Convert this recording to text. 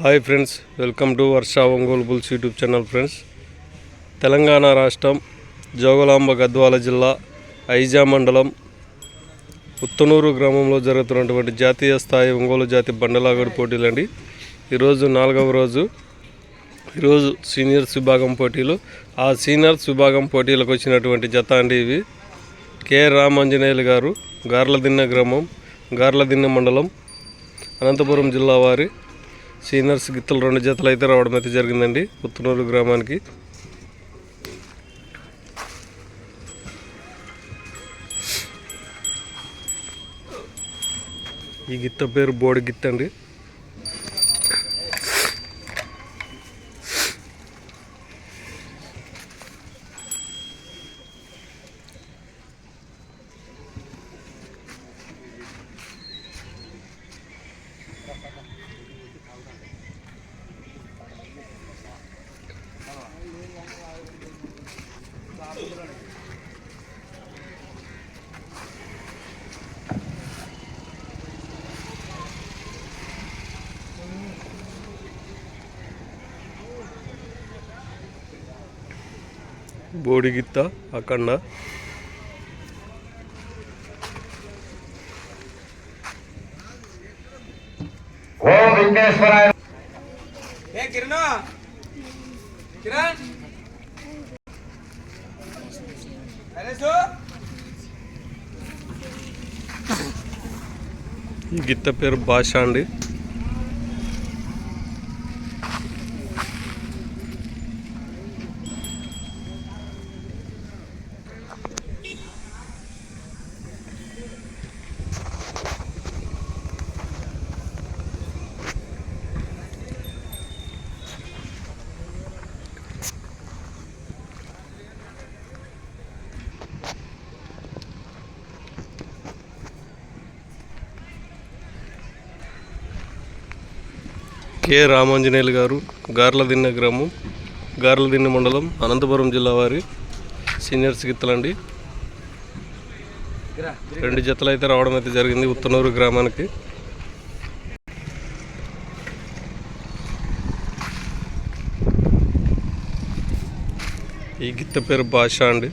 Hi friends, welcome to Varsha Ongole bulls YouTube channel. Friends, Telangana రాష్ట్రం జోగులాంబ గద్వాల జిల్లా ఐజా మండలం ఉత్తనూరు గ్రామంలో జరుగుతున్నటువంటి జాతీయ స్థాయి ఒంగోలు జాతి బండలాగుడు పోటీలండి. ఈరోజు 4వ రోజు. ఈరోజు సీనియర్స్ విభాగం పోటీలు. ఆ సీనియర్స్ విభాగం పోటీలకు వచ్చినటువంటి జత అండి ఇవి. కె రామాంజనేయులు గారు, గార్లదిన్నె గ్రామం, గార్లదిన్నె మండలం, అనంతపురం జిల్లా వారి సీనియర్స్ గిత్తలు 2 జతలు అయితే రావడం అయితే జరిగిందండి ఉత్తనూరు గ్రామానికి. ఈ గిత్త పేరు బోడి గిత్త అండి. బోడిగిత్త అఖండ. ఓం విఘ్నేశ్వరాయ. ఈ గిత్త పేరు భాష అండి. కె రామాంజనేయులు గారు, గార్లదిన్నె గ్రామం, గార్లదిన్నె మండలం, అనంతపురం జిల్లా వారి సీనియర్స్ గిత్తలండి. 2 జతలు అయితే రావడం అయితే జరిగింది ఉత్తనూరు గ్రామానికి. ఈ గిత్త పేరు భాష అండి.